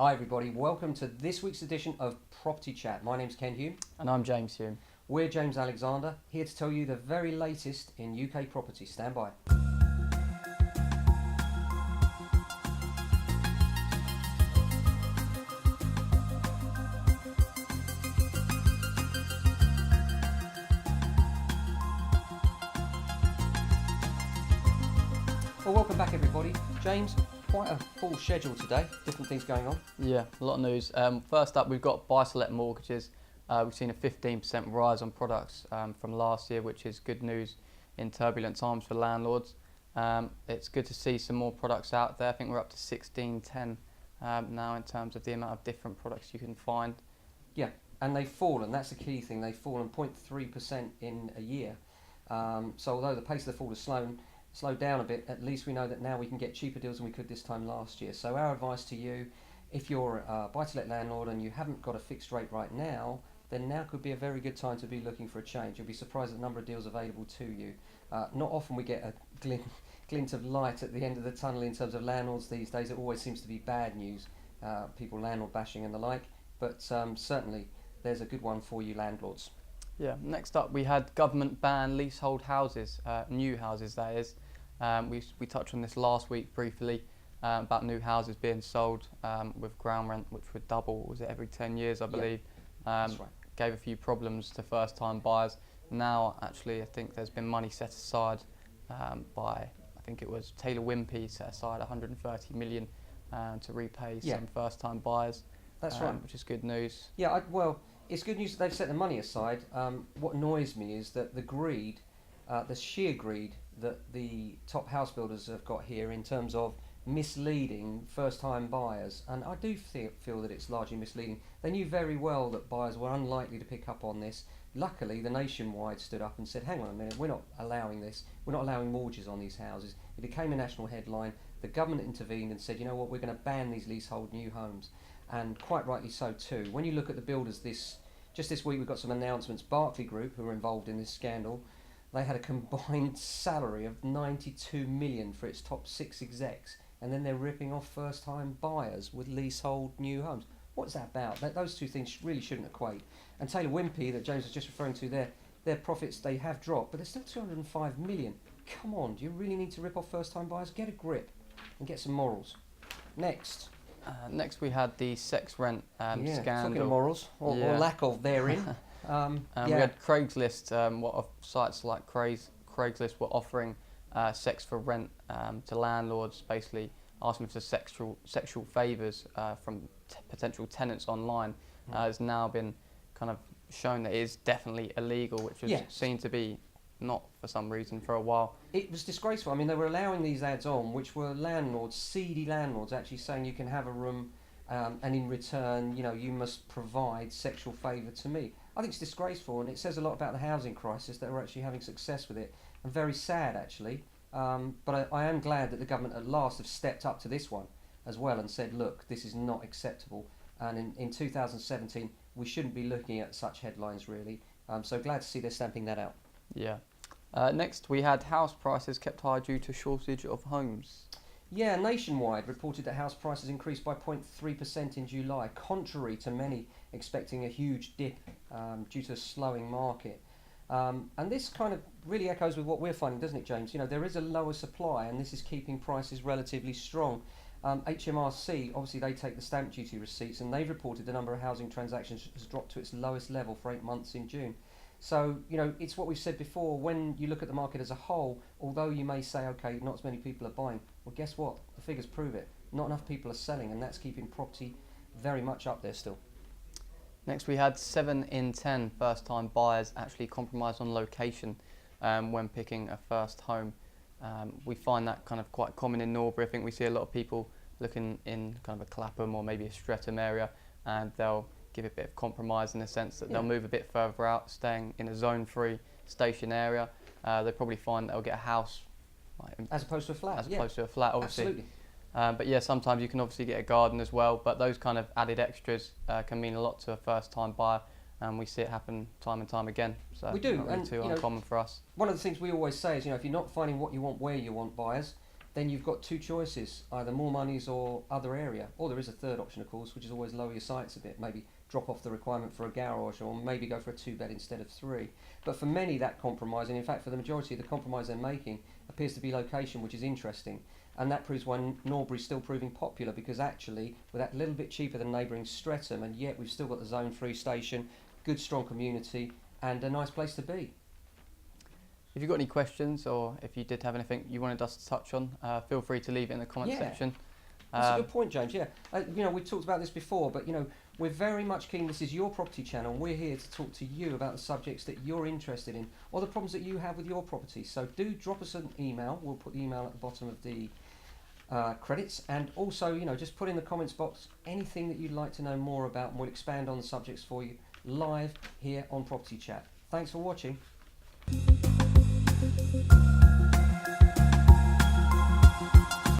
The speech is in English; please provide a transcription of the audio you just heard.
Hi everybody, welcome to this week's edition of Property Chat. My name's Ken Hume. And I'm James Hume. We're James Alexander, here to tell you the very latest in UK property. Stand by. Well, welcome back everybody. James, quite a full schedule today, different things going on. Yeah, a lot of news. First up, we've got buy-to-let mortgages. We've seen a 15% rise on products from last year, which is good news in turbulent times for landlords. It's good to see some more products out there. I think we're up to 1610 now in terms of the amount of different products you can find. Yeah, and they've fallen, that's the key thing, they've fallen 0.3% in a year. So although the pace of the fall has slowed down a bit, at least we know that now we can get cheaper deals than we could this time last year. So our advice to you, if you're a buy-to-let landlord and you haven't got a fixed rate right now, then now could be a very good time to be looking for a change. You'll be surprised at the number of deals available to you. Not often we get a glint of light at the end of the tunnel in terms of landlords these days. It always seems to be bad news, people landlord bashing and the like, but certainly there's a good one for you landlords. Yeah, next up we had government ban leasehold houses, new houses that is. We touched on this last week briefly about new houses being sold with ground rent, which would double, was it every 10 years I believe. That's right. Gave a few problems to first time buyers. Now actually I think there's been money set aside by, I think it was Taylor Wimpey set aside 130 million to repay some first time buyers. That's right. Which is good news. Yeah, well, it's good news that they've set the money aside. What annoys me is that the greed, the sheer greed that the top house builders have got here in terms of misleading first-time buyers, and I do feel that it's largely misleading. They knew very well that buyers were unlikely to pick up on this. Luckily, the Nationwide stood up and said, hang on a minute, we're not allowing this. We're not allowing mortgages on these houses. It became a national headline. The government intervened and said, you know what, we're going to ban these leasehold new homes. And quite rightly so too. When you look at the builders just this week, we've got some announcements. Barclay Group, who were involved in this scandal, they had a combined salary of 92 million for its top 6 execs, and then they're ripping off first-time buyers with leasehold new homes. What's that about? Those two things really shouldn't equate. And Taylor Wimpey, that James was just referring to there, their profits, they have dropped, but they're still 205 million. Come on, do you really need to rip off first-time buyers? Get a grip and get some morals. Next. Next we had the sex rent scandal. Talking of morals, or lack of therein. We had Craigslist, sites like Craigslist were offering sex for rent to landlords, basically asking for sexual favours from potential tenants online. Has now been kind of shown that it is definitely illegal, which was seen to be not for some reason for a while. It was disgraceful. I mean, they were allowing these ads on, which were landlords, seedy landlords, actually saying you can have a room and in return, you know, you must provide sexual favour to me. I think it's disgraceful, and it says a lot about the housing crisis that we're actually having success with it, and very sad actually. But I am glad that the government at last have stepped up to this one as well and said, look, this is not acceptable. And in 2017, we shouldn't be looking at such headlines really. So glad to see they're stamping that out. Yeah. Next, we had house prices kept high due to shortage of homes. Yeah, Nationwide reported that house prices increased by 0.3% in July, contrary to many expecting a huge dip due to a slowing market. And this kind of really echoes with what we're finding, doesn't it, James? You know, there is a lower supply, and this is keeping prices relatively strong. HMRC, obviously they take the stamp duty receipts, and they've reported the number of housing transactions has dropped to its lowest level for 8 months in June. So, you know, it's what we've said before, when you look at the market as a whole, although you may say, okay, not as many people are buying, well, guess what? The figures prove it. Not enough people are selling, and that's keeping property very much up there still. Next, we had 7 in 10 first-time buyers actually compromise on location when picking a first home. We find that kind of quite common in Norbury. I think we see a lot of people looking in kind of a Clapham or maybe a Streatham area, and they'll give a bit of compromise in the sense that they'll move a bit further out, staying in a zone-free station area. They probably find they'll get a house as opposed to a flat. As opposed to a flat, obviously. Absolutely. But yeah, sometimes you can obviously get a garden as well, but those kind of added extras can mean a lot to a first-time buyer, and we see it happen time and time again. So we do, not really and too uncommon for us. One of the things we always say is, you know, if you're not finding what you want where you want, buyers, then you've got two choices, either more monies or other area. Or there is a third option, of course, which is always lower your sights a bit, maybe drop off the requirement for a garage, or maybe go for a 2-bed instead of 3. But for many, that compromise, and in fact for the majority, the compromise they're making appears to be location, which is interesting. And that proves why Norbury's still proving popular, because actually, with that little bit cheaper than neighbouring Streatham, and yet we've still got the Zone 3 station, good strong community, and a nice place to be. If you've got any questions, or if you did have anything you wanted us to touch on, feel free to leave it in the comment section. That's a good point, James. Yeah, you know, we talked about this before, but you know, we're very much keen. This is your property channel. We're here to talk to you about the subjects that you're interested in, or the problems that you have with your property. So do drop us an email. We'll put the email at the bottom of the credits, and also, you know, just put in the comments box anything that you'd like to know more about, and we'll expand on the subjects for you live here on Property Chat. Thanks for watching.